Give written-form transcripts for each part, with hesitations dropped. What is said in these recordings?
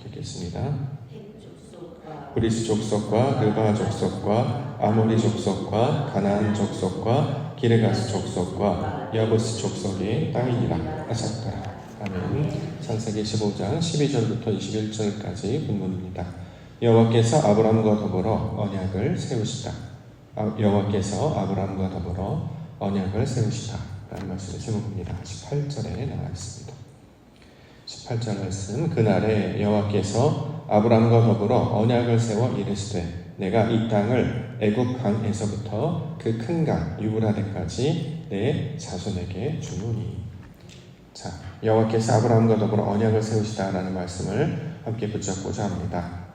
함께 읽겠습니다. 브리스 족속과 르바 족속과 아모리 족속과 가나안 족속과 기르가스 족속과 여부스 족속이 땅이니라 하셨더라. 아멘. 창세기 15장 12절부터 21절까지 본문입니다. 여호와께서 아브라함과 더불어 언약을 세우시다. 여호와께서 아브라함과 더불어 언약을 세우시다 라는 말씀의 제목입니다. 18절에 나와 있습니다. 18절 말씀. 그날에 여호와께서 아브라함과 더불어 언약을 세워 이르시되 내가 이 땅을 애굽 강에서부터 그 큰 강 유브라데까지 내 자손에게 주노니. 자, 여호와께서 아브라함과 더불어 언약을 세우시다라는 말씀을 함께 붙잡고자 합니다.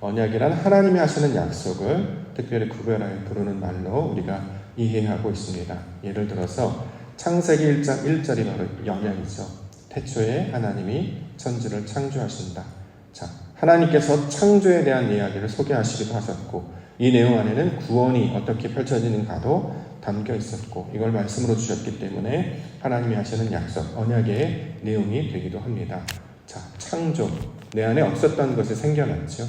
언약이란 하나님이 하시는 약속을 특별히 구별하여 부르는 말로 우리가 이해하고 있습니다. 예를 들어서 창세기 1장 1절이 바로 언약이죠. 태초에 하나님이 천지를 창조하신다. 자, 하나님께서 창조에 대한 이야기를 소개하시기도 하셨고, 이 내용 안에는 구원이 어떻게 펼쳐지는가도 담겨 있었고, 이걸 말씀으로 주셨기 때문에 하나님이 하시는 약속, 언약의 내용이 되기도 합니다. 자, 창조, 내 안에 없었던 것이 생겨났죠.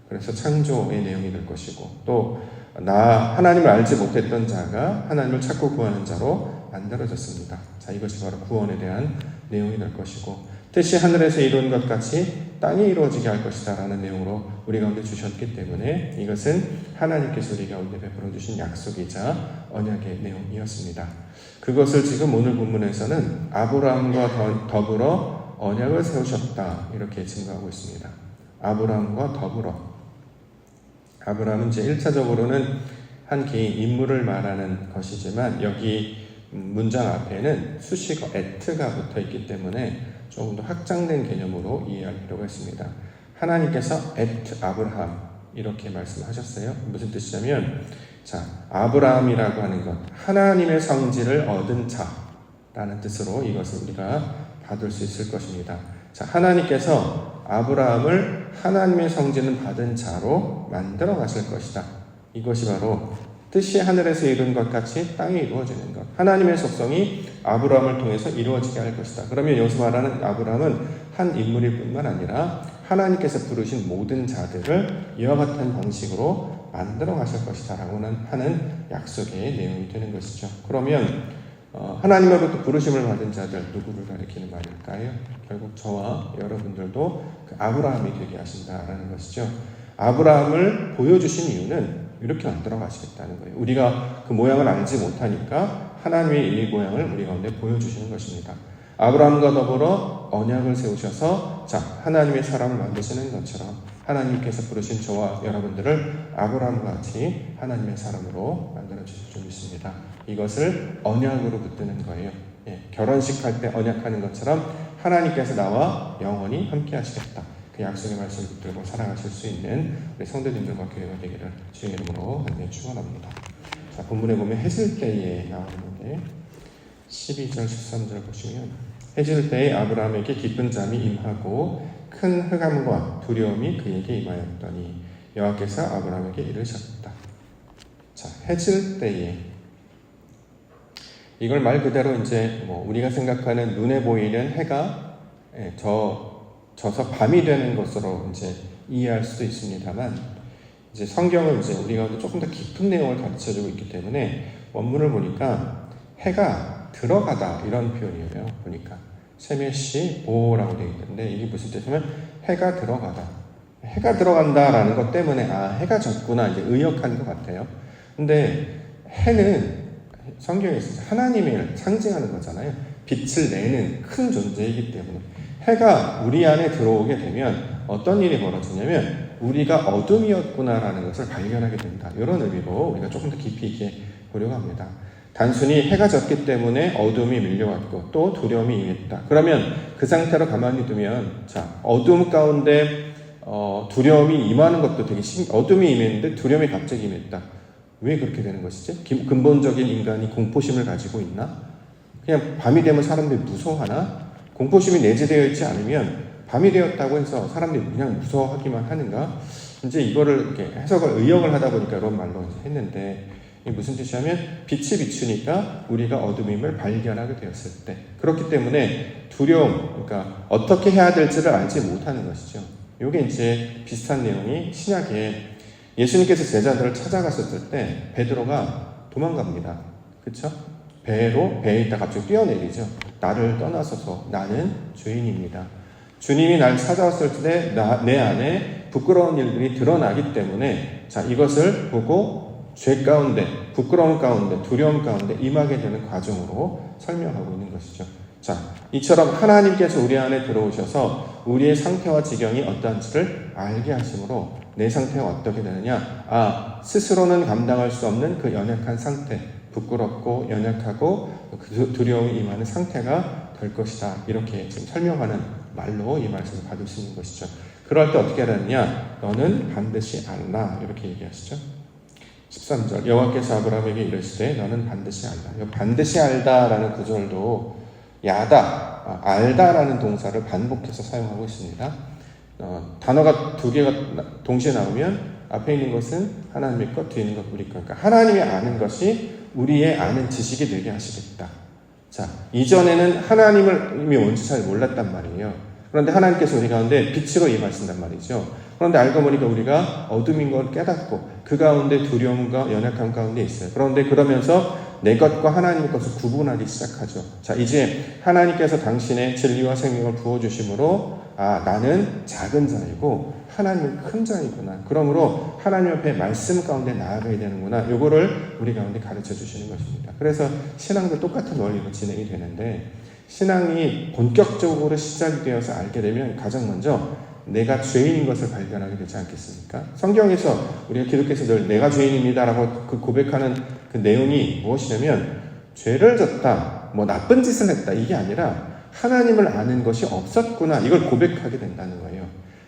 그래서 창조의 내용이 될 것이고, 또 하나님을 알지 못했던 자가 하나님을 찾고 구하는 자로 만들어졌습니다. 자, 이것이 바로 구원에 대한 내용이 될 것이고, 뜻이 하늘에서 이룬 것 같이 땅이 이루어지게 할 것이다 라는 내용으로 우리 가운데 주셨기 때문에 이것은 하나님께서 우리 가운데 베풀어 주신 약속이자 언약의 내용이었습니다. 그것을 지금 오늘 본문에서는 아브라함과 더불어 언약을 세우셨다 이렇게 증거하고 있습니다. 아브라함과 더불어. 아브라함은 이제 1차적으로는 한 개인 인물을 말하는 것이지만 여기 문장 앞에는 수식어 에트가 붙어 있기 때문에 조금 더 확장된 개념으로 이해할 필요가 있습니다. 하나님께서 에트 아브라함 이렇게 말씀하셨어요. 무슨 뜻이냐면, 자, 아브라함이라고 하는 것, 하나님의 성질을 얻은 자라는 뜻으로 이것을 우리가 받을 수 있을 것입니다. 자, 하나님께서 아브라함을 하나님의 성질을 받은 자로 만들어 가실 것이다. 이것이 바로 뜻이 하늘에서 이룬 것 같이 땅에 이루어지는 것. 하나님의 속성이 아브라함을 통해서 이루어지게 할 것이다. 그러면 여기서 말하는 아브라함은 한 인물일 뿐만 아니라 하나님께서 부르신 모든 자들을 이와 같은 방식으로 만들어 가실 것이다 라고 하는 약속의 내용이 되는 것이죠. 그러면 하나님으로부터 부르심을 받은 자들 누구를 가리키는 말일까요? 결국 저와 여러분들도 그 아브라함이 되게 하신다라는 것이죠. 아브라함을 보여주신 이유는 이렇게 만들어 가시겠다는 거예요. 우리가 그 모양을 알지 못하니까 하나님의 이 모양을 우리 가운데 보여주시는 것입니다. 아브라함과 더불어 언약을 세우셔서 자, 하나님의 사람을 만드시는 것처럼 하나님께서 부르신 저와 여러분들을 아브라함과 같이 하나님의 사람으로 만들어 주실 줄 믿습니다. 이것을 언약으로 붙드는 거예요. 결혼식 할 때 언약하는 것처럼 하나님께서 나와 영원히 함께 하시겠다. 그 약속의 말씀을 붙들고 살아가실 수 있는 우리 성도님들과 교회가 되기를 주의 이름으로 간절히 축원합니다. 자, 본문에 보면 해질 때에 나오는데 12절 13절 보시면 해질 때에 아브라함에게 기쁜 잠이 임하고 큰 흑암과 두려움이 그에게 임하였더니 여호와께서 아브라함에게 이르셨다. 자, 해질 때에 이걸 말 그대로 이제 우리가 생각하는 눈에 보이는 해가 져서 밤이 되는 것으로 이제 이해할 수도 있습니다만, 이제 성경은 이제 우리가 조금 더 깊은 내용을 가르쳐주고 있기 때문에 원문을 보니까 해가 들어가다 이런 표현이에요. 보니까 세메시 오라고 되어 있는데 이게 무슨 뜻이냐면 해가 들어가다, 해가 들어간다라는 것 때문에 해가 졌구나 이제 의역하는 것 같아요. 근데 해는 성경에 있어서 하나님을 상징하는 거잖아요. 빛을 내는 큰 존재이기 때문에 해가 우리 안에 들어오게 되면 어떤 일이 벌어지냐면 우리가 어둠이었구나라는 것을 발견하게 된다. 이런 의미로 우리가 조금 더 깊이 있게 보려고 합니다. 단순히 해가 졌기 때문에 어둠이 밀려왔고 또 두려움이 임했다. 그러면 그 상태로 가만히 두면 자, 어둠 가운데 두려움이 임하는 것도 되게 어둠이 임했는데 두려움이 갑자기 임했다. 왜 그렇게 되는 것이지? 근본적인 인간이 공포심을 가지고 있나? 그냥 밤이 되면 사람들이 무서워하나? 공포심이 내재되어 있지 않으면 밤이 되었다고 해서 사람들이 그냥 무서워하기만 하는가? 이제 이거를 이렇게 해석을 의역을 하다 보니까 이런 말로 했는데 이게 무슨 뜻이냐면 빛이 비추니까 우리가 어둠임을 발견하게 되었을 때, 그렇기 때문에 두려움, 그러니까 어떻게 해야 될지를 알지 못하는 것이죠. 이게 이제 비슷한 내용이 신약에 예수님께서 제자들을 찾아갔었을 때 베드로가 도망갑니다. 그렇죠? 배에 있다 갑자기 뛰어내리죠. 나를 떠나소서, 나는 죄인입니다. 주님이 날 찾아왔을 때 내 안에 부끄러운 일들이 드러나기 때문에, 자, 이것을 보고 죄 가운데, 부끄러움 가운데, 두려움 가운데 임하게 되는 과정으로 설명하고 있는 것이죠. 자, 이처럼 하나님께서 우리 안에 들어오셔서 우리의 상태와 지경이 어떠한지를 알게 하심으로 내 상태가 어떻게 되느냐? 스스로는 감당할 수 없는 그 연약한 상태, 부끄럽고 연약하고 그 두려움이 임하는 상태가 될 것이다. 이렇게 지금 설명하는 말로 이 말씀을 받을 수 있는 것이죠. 그럴 때 어떻게 하느냐? 너는 반드시 알라. 이렇게 얘기하시죠. 13절 여호와께서 아브라함에게 이르시되 너는 반드시 알라. 반드시 알다라는 구절도 야다, 알다라는 동사를 반복해서 사용하고 있습니다. 단어가 두 개가 동시에 나오면 앞에 있는 것은 하나님의 것, 뒤에 있는 것 우리 것. 그러니까 하나님이 아는 것이 우리의 아는 지식이 되게 하시겠다. 자, 이전에는 하나님을 이미 뭔지 잘 몰랐단 말이에요. 그런데 하나님께서 우리 가운데 빛으로 임하신단 말이죠. 그런데 알고 보니까 우리가 어둠인 걸 깨닫고 그 가운데 두려움과 연약함 가운데 있어요. 그런데 그러면서 내 것과 하나님의 것을 구분하기 시작하죠. 자, 이제 하나님께서 당신의 진리와 생명을 부어주심으로 나는 작은 자이고 하나님은 큰 자이구나. 그러므로 하나님 앞에 말씀 가운데 나아가야 되는구나. 요거를 우리 가운데 가르쳐 주시는 것입니다. 그래서 신앙도 똑같은 원리로 진행이 되는데, 신앙이 본격적으로 시작이 되어서 알게 되면 가장 먼저 내가 죄인인 것을 발견하게 되지 않겠습니까? 성경에서 우리가 기독교에서 늘 내가 죄인입니다라고 그 고백하는 그 내용이 무엇이냐면 죄를 졌다, 뭐 나쁜 짓을 했다, 이게 아니라 하나님을 아는 것이 없었구나, 이걸 고백하게 된다는 거예요.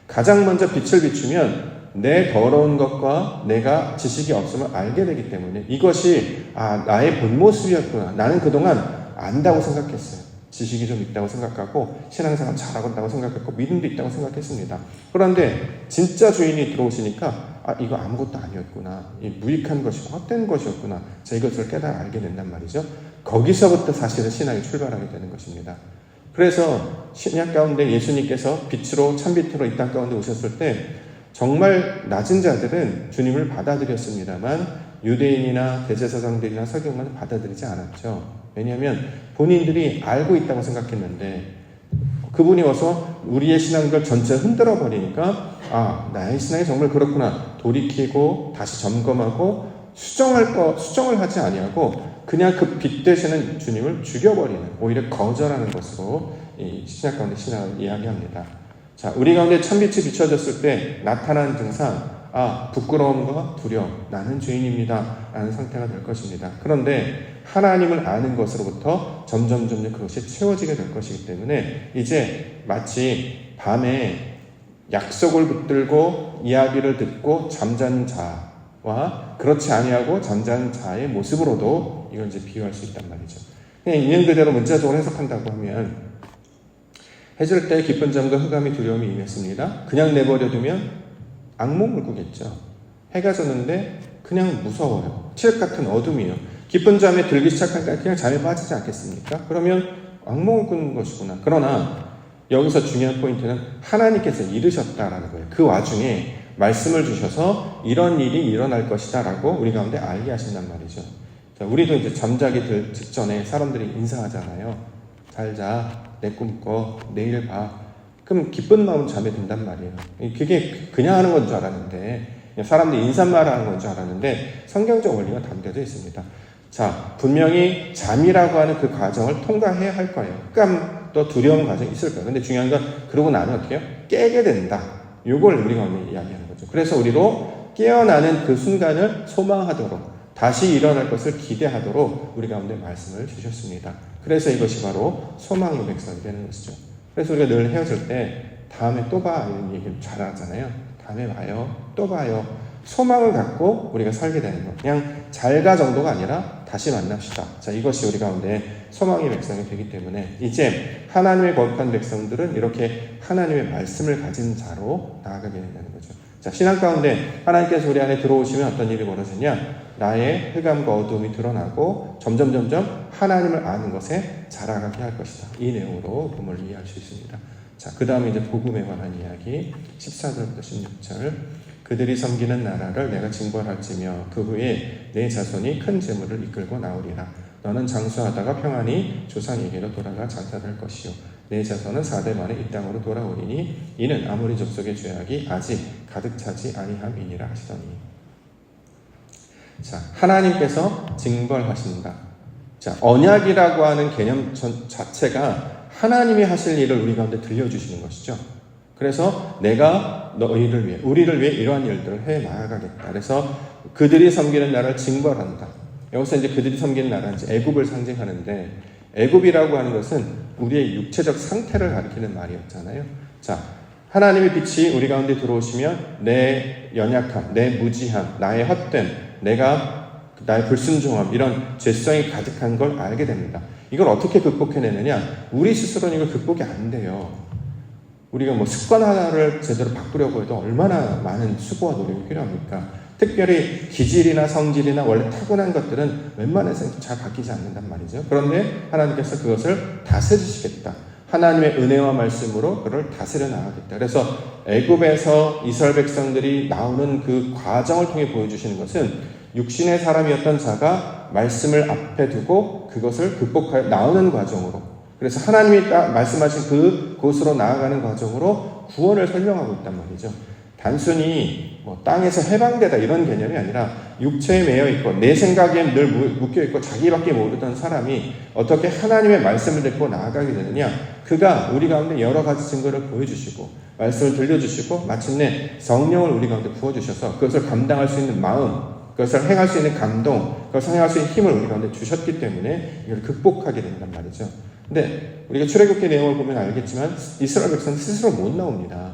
가장 먼저 빛을 비추면 내 더러운 것과 내가 지식이 없음을 알게 되기 때문에 이것이 나의 본 모습이었구나. 나는 그동안 안다고 생각했어요. 지식이 좀 있다고 생각하고 신앙생활 잘하고 있다고 생각했고 믿음도 있다고 생각했습니다. 그런데 진짜 주인이 들어오시니까 이거 아무것도 아니었구나. 이 무익한 것이고 헛된 것이었구나. 자, 이것을 깨달아 알게 된단 말이죠. 거기서부터 사실은 신앙이 출발하게 되는 것입니다. 그래서 신약 가운데 예수님께서 빛으로 참빛으로 이 땅 가운데 오셨을 때 정말 낮은 자들은 주님을 받아들였습니다만 유대인이나 대제사장들이나 서기관은 받아들이지 않았죠. 왜냐하면 본인들이 알고 있다고 생각했는데 그분이 와서 우리의 신앙들 전체를 흔들어 버리니까 나의 신앙이 정말 그렇구나. 돌이키고 다시 점검하고 수정을 하지 아니하고 그냥 그 빛 되시는 주님을 죽여버리는, 오히려 거절하는 것으로 이 신약 가운데 신앙을 이야기합니다. 자, 우리 가운데 참빛이 비춰졌을 때 나타나는 증상, 부끄러움과 두려움, 나는 죄인입니다 라는 상태가 될 것입니다. 그런데 하나님을 아는 것으로부터 점점 그것이 채워지게 될 것이기 때문에 이제 마치 밤에 약속을 붙들고 이야기를 듣고 잠자는 자와 그렇지 아니하고 잠자는 자의 모습으로도 이걸 이제 비유할 수 있단 말이죠. 그냥 있는 그대로 문자적으로 해석한다고 하면 해질 때 깊은 잠과 흑암이 두려움이 임했습니다. 그냥 내버려두면 악몽을 꾸겠죠. 해가 졌는데 그냥 무서워요. 칠흑 같은 어둠이에요. 깊은 잠에 들기 시작하니까 그냥 잠에 빠지지 않겠습니까? 그러면 악몽을 꾸는 것이구나. 그러나 여기서 중요한 포인트는 하나님께서 이르셨다라는 거예요. 그 와중에 말씀을 주셔서 이런 일이 일어날 것이다 라고 우리 가운데 알게 하신단 말이죠. 자, 우리도 이제 잠자기 직전에 사람들이 인사하잖아요. 잘 자, 내 꿈 꿔, 내일 봐. 그럼 기쁜 마음 잠에 든단 말이에요. 그게 그냥 하는 건 줄 알았는데, 사람들이 인사말 하는 건 줄 알았는데 성경적 원리가 담겨져 있습니다. 자, 분명히 잠이라고 하는 그 과정을 통과해야 할 거예요. 흑암도 두려운 과정이 있을 거예요. 근데 중요한 건 그러고 나면 어떻게 해요? 깨게 된다. 이걸 우리가 오늘 이야기하는 거죠. 그래서 우리도 깨어나는 그 순간을 소망하도록, 다시 일어날 것을 기대하도록 우리 가운데 말씀을 주셨습니다. 그래서 이것이 바로 소망의 백성이 되는 것이죠. 그래서 우리가 늘 헤어질 때 다음에 또 봐 이런 얘기를 잘 하잖아요. 다음에 봐요. 또 봐요. 소망을 갖고 우리가 살게 되는 것. 그냥 잘가 정도가 아니라 다시 만납시다. 자, 이것이 우리 가운데 소망의 백성이 되기 때문에 이제 하나님의 거룩한 백성들은 이렇게 하나님의 말씀을 가진 자로 나아가게 된다는 거죠. 자, 신앙 가운데 하나님께서 우리 안에 들어오시면 어떤 일이 벌어지냐? 나의 흑암과 어두움이 드러나고 점점 하나님을 아는 것에 자라가게 할 것이다. 이 내용으로 본문을 이해할 수 있습니다. 자, 그 다음에 이제 복음에 관한 이야기 14절부터 16절. 그들이 섬기는 나라를 내가 징벌할지며 그 후에 내 자손이 큰 재물을 이끌고 나오리라. 너는 장수하다가 평안히 조상에게로 돌아가 장사될 것이요 내 자손은 4대 만에 이 땅으로 돌아오리니 이는 아모리 족속의 죄악이 아직 가득 차지 아니함이니라 하시더니. 자, 하나님께서 징벌하신다. 자, 언약이라고 하는 개념 자체가 하나님이 하실 일을 우리 가운데 들려주시는 것이죠. 그래서 내가 너희를 위해, 우리를 위해 이러한 일들을 해 나아가겠다. 그래서 그들이 섬기는 나라를 징벌한다. 여기서 이제 그들이 섬기는 나라는 이제 애굽을 상징하는데, 애굽이라고 하는 것은 우리의 육체적 상태를 가리키는 말이었잖아요. 자, 하나님의 빛이 우리 가운데 들어오시면 내 연약함, 내 무지함, 나의 헛됨, 나의 불순종함, 이런 죄성이 가득한 걸 알게 됩니다. 이걸 어떻게 극복해내느냐? 우리 스스로는 이걸 극복이 안 돼요. 우리가 뭐 습관 하나를 제대로 바꾸려고 해도 얼마나 많은 수고와 노력이 필요합니까? 특별히 기질이나 성질이나 원래 타고난 것들은 웬만해서 잘 바뀌지 않는단 말이죠. 그런데 하나님께서 그것을 다스리시겠다. 하나님의 은혜와 말씀으로 그를 다스려 나가겠다. 그래서 애굽에서 이스라엘 백성들이 나오는 그 과정을 통해 보여주시는 것은 육신의 사람이었던 자가 말씀을 앞에 두고 그것을 극복하여 나오는 과정으로, 그래서 하나님이 말씀하신 그곳으로 나아가는 과정으로 구원을 설명하고 있단 말이죠. 단순히 뭐 땅에서 해방되다 이런 개념이 아니라 육체에 매여 있고 내 생각에 늘 묶여 있고 자기밖에 모르던 사람이 어떻게 하나님의 말씀을 듣고 나아가게 되느냐? 그가 우리 가운데 여러 가지 증거를 보여주시고 말씀을 들려주시고 마침내 성령을 우리 가운데 부어주셔서 그것을 감당할 수 있는 마음, 그것을 행할 수 있는 감동, 그것을 행할 수 있는 힘을 우리 가운데 주셨기 때문에 이걸 극복하게 된단 말이죠. 근데 우리가 출애굽기 내용을 보면 알겠지만 이스라엘 백성은 스스로 못 나옵니다.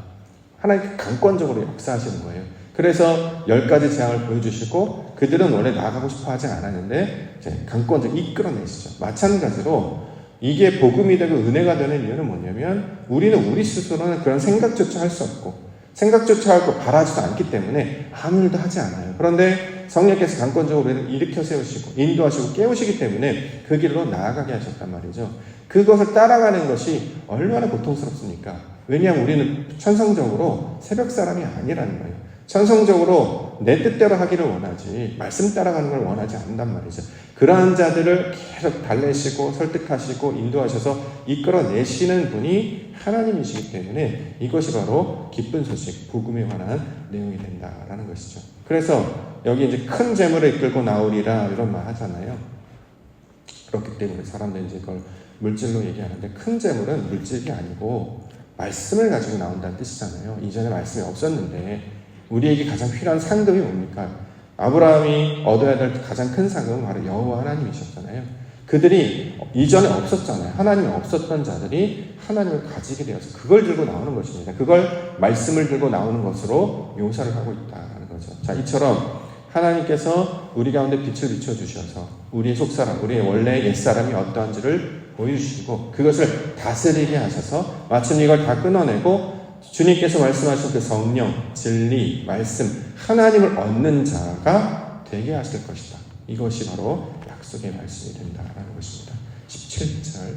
하나님께 강권적으로 역사하시는 거예요. 그래서 10가지 재앙을 보여주시고 그들은 원래 나가고 싶어 하지 않았는데 강권적으로 이끌어내시죠. 마찬가지로 이게 복음이 되고 은혜가 되는 이유는 뭐냐면 우리는 우리 스스로는 그런 생각조차 할 수 없고 생각조차 하고 바라지도 않기 때문에 아무 일도 하지 않아요. 그런데 성령께서 강권적으로 우리를 일으켜 세우시고 인도하시고 깨우시기 때문에 그 길로 나아가게 하셨단 말이죠. 그것을 따라가는 것이 얼마나 고통스럽습니까? 왜냐하면 우리는 천성적으로 새벽 사람이 아니라는 거예요. 천성적으로 내 뜻대로 하기를 원하지 말씀 따라가는 걸 원하지 않는단 말이죠. 그러한 자들을 계속 달래시고 설득하시고 인도하셔서 이끌어내시는 분이 하나님이시기 때문에 이것이 바로 기쁜 소식, 복음에 관한 내용이 된다라는 것이죠. 그래서 여기 이제 큰 재물을 이끌고 나오리라 이런 말 하잖아요. 그렇기 때문에 사람들이 이제 그걸 물질로 얘기하는데 큰 재물은 물질이 아니고 말씀을 가지고 나온다는 뜻이잖아요. 이전에 말씀이 없었는데 우리에게 가장 필요한 상급이 뭡니까? 아브라함이 얻어야 될 가장 큰 상급은 바로 여호와 하나님이셨잖아요. 그들이 이전에 없었잖아요. 하나님이 없었던 자들이 하나님을 가지게 되어서 그걸 들고 나오는 것입니다. 그걸 말씀을 들고 나오는 것으로 묘사를 하고 있다는 거죠. 자, 이처럼 하나님께서 우리 가운데 빛을 비춰주셔서 우리의 속사람, 우리의 원래 옛사람이 어떠한지를 보여주시고 그것을 다스리게 하셔서 마침 이걸 다 끊어내고 주님께서 말씀하신 그 성령, 진리, 말씀, 하나님을 얻는 자가 되게 하실 것이다. 이것이 바로 약속의 말씀이 된다라는 것입니다. 17절.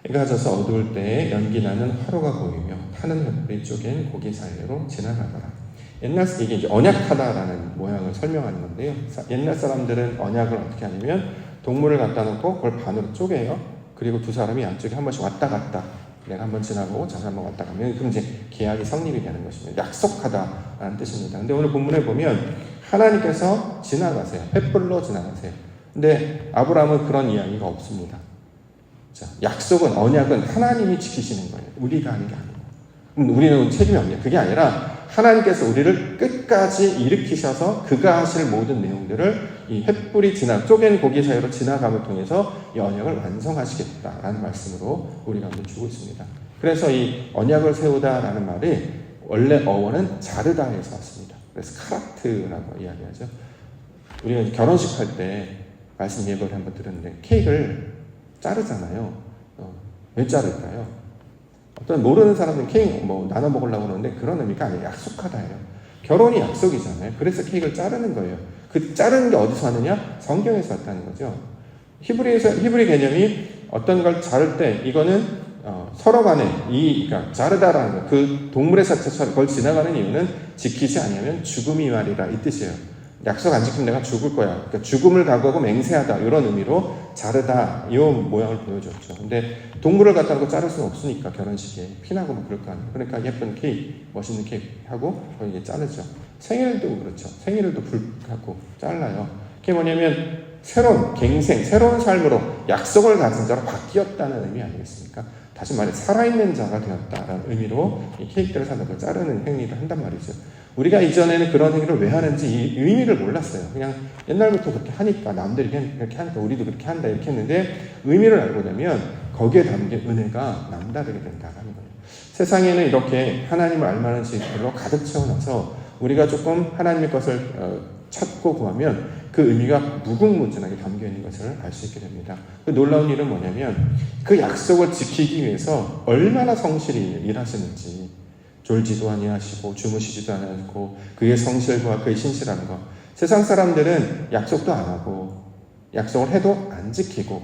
해가 져서 어두울 때에 연기나는 화로가 보이며 타는 횃불이 쪼갠 고기 사이로 지나가더라. 옛날 이게 이제 언약하다라는 모양을 설명하는 건데요. 옛날 사람들은 언약을 어떻게 하냐면 동물을 갖다 놓고 그걸 반으로 쪼개요. 그리고 두 사람이 양쪽에 한 번씩 왔다 갔다. 내가 한번 지나고 저 사람 한번 왔다 가면 그럼 이제 계약이 성립이 되는 것입니다. 약속하다라는 뜻입니다. 근데 오늘 본문에 보면 하나님께서 지나가세요. 횃불로 지나가세요. 근데 아브라함은 그런 이야기가 없습니다. 자, 약속은 언약은 하나님이 지키시는 거예요. 우리가 하는 게 아니고. 우리는 책임이 없냐. 그게 아니라 하나님께서 우리를 끝까지 일으키셔서 그가 하실 모든 내용들을 이 횃불이 쪼갠 고기 사이로 지나감을 통해서 이 언약을 완성하시겠다라는 말씀으로 우리 가운데 주고 있습니다. 그래서 이 언약을 세우다라는 말이 원래 어원은 자르다에서 왔습니다. 그래서 카라트라고 이야기하죠. 우리가 결혼식 할 때 말씀 예배를 한번 들었는데 케이크를 자르잖아요. 왜 자를까요? 어떤 모르는 사람들은 케이크 나눠 먹으려고 그러는데 그런 의미가 아니에요. 약속하다예요. 결혼이 약속이잖아요. 그래서 케이크를 자르는 거예요. 그 자르는 게 어디서 왔느냐? 성경에서 왔다는 거죠. 히브리 개념이 어떤 걸 자를 때 이거는 서로 간에 그러니까 자르다라는 거, 그 동물의 사체처럼 그걸 지나가는 이유는 지키지 않으면 죽음이 말이라 이 뜻이에요. 약속 안 지키면 내가 죽을 거야. 그러니까 죽음을 각오하고 맹세하다 이런 의미로 자르다 이 모양을 보여줬죠. 근데 동물을 갖다 놓고 자를 수는 없으니까 결혼식에 피나고 뭐 그럴 거 아니에요. 그러니까 예쁜 케이크, 멋있는 케이크 하고 이게 자르죠. 생일도 그렇죠. 생일도 불하고 잘라요. 그게 뭐냐면 새로운 갱생, 새로운 삶으로 약속을 가진 자로 바뀌었다는 의미 아니겠습니까? 다시 말해 살아있는 자가 되었다라는 의미로 이 케이크들을 사다 자르는 행위를 한단 말이죠. 우리가 이전에는 그런 행위를 왜 하는지 이 의미를 몰랐어요. 그냥 옛날부터 그렇게 하니까 남들이 그렇게 하니까 우리도 그렇게 한다 이렇게 했는데 의미를 알고 나면 거기에 담긴 은혜가 남다르게 된다는 거예요. 세상에는 이렇게 하나님을 알만한 지식들로 가득 채워놔서 우리가 조금 하나님의 것을 찾고 구하면 그 의미가 무궁무진하게 담겨있는 것을 알 수 있게 됩니다. 그 놀라운 일은 뭐냐면 그 약속을 지키기 위해서 얼마나 성실히 일하시는지 졸지도 아니하시고 주무시지도 않고 그의 성실과 그의 신실한 것. 세상 사람들은 약속도 안 하고 약속을 해도 안 지키고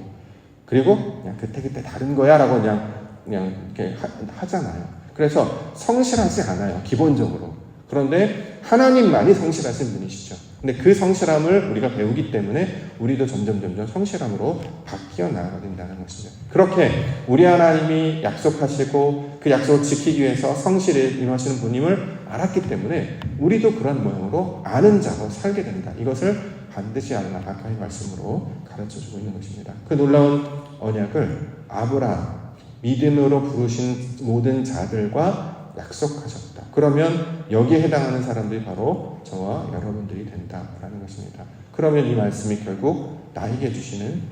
그리고 그냥 그때 다른 거야 라고 그냥 이렇게 하잖아요. 그래서 성실하지 않아요. 기본적으로. 그런데 하나님만이 성실하신 분이시죠. 근데 그 성실함을 우리가 배우기 때문에 우리도 점점 성실함으로 바뀌어 나가야 된다는 것이죠. 그렇게 우리 하나님이 약속하시고 그 약속을 지키기 위해서 성실히 임하시는 분임을 알았기 때문에 우리도 그런 모양으로 아는 자로 살게 된다. 이것을 반드시 알라 아까의 말씀으로 가르쳐주고 있는 것입니다. 그 놀라운 언약을 아브라함, 믿음으로 부르신 모든 자들과 약속하셨다. 그러면 여기에 해당하는 사람들이 바로 저와 여러분들이 된다라는 것입니다. 그러면 이 말씀이 결국 나에게 주시는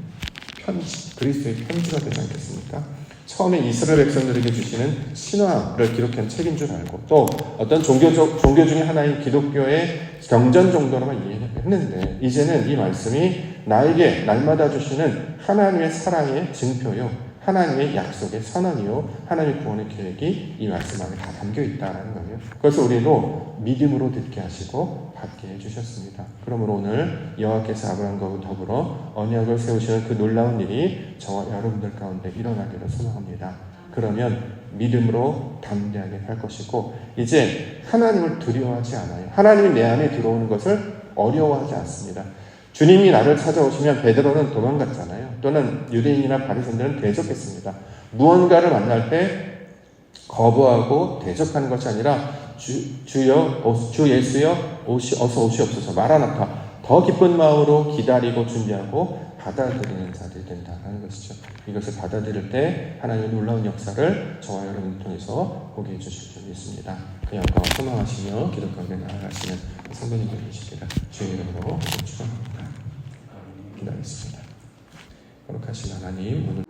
편지, 그리스도의 편지가 되지 않겠습니까? 처음에 이스라엘 백성들에게 주시는 신화를 기록한 책인 줄 알고 또 어떤 종교 중에 하나인 기독교의 경전 정도로만 이해했는데 이제는 이 말씀이 나에게 날마다 주시는 하나님의 사랑의 증표요 하나님의 약속의 선언이요 하나님의 구원의 계획이 이 말씀 안에 다 담겨있다는 거예요. 그래서 우리도 믿음으로 듣게 하시고 받게 해주셨습니다. 그러므로 오늘 여호와께서 아브라함과 더불어 언약을 세우시는 그 놀라운 일이 저와 여러분들 가운데 일어나기를 소망합니다. 그러면 믿음으로 담대하게 할 것이고 이제 하나님을 두려워하지 않아요. 하나님이 내 안에 들어오는 것을 어려워하지 않습니다. 주님이 나를 찾아오시면 베드로는 도망갔잖아요. 또는 유대인이나 바리새인들은 대적했습니다. 무언가를 만날 때 거부하고 대적하는 것이 아니라 주 예수여 어서 오시옵소서 마라나타 더 기쁜 마음으로 기다리고 준비하고 받아들이는 자들이 된다는 것이죠. 이것을 받아들일 때 하나님의 놀라운 역사를 저와 여러분을 통해서 보게 해주실 줄 믿습니다. 그 영광을 소망하시며 기도 가운데 나아가시는 성도님들 계십니다. 주의 이름으로 축원합니다. 기도하겠습니다. 거룩하신 하나님 오늘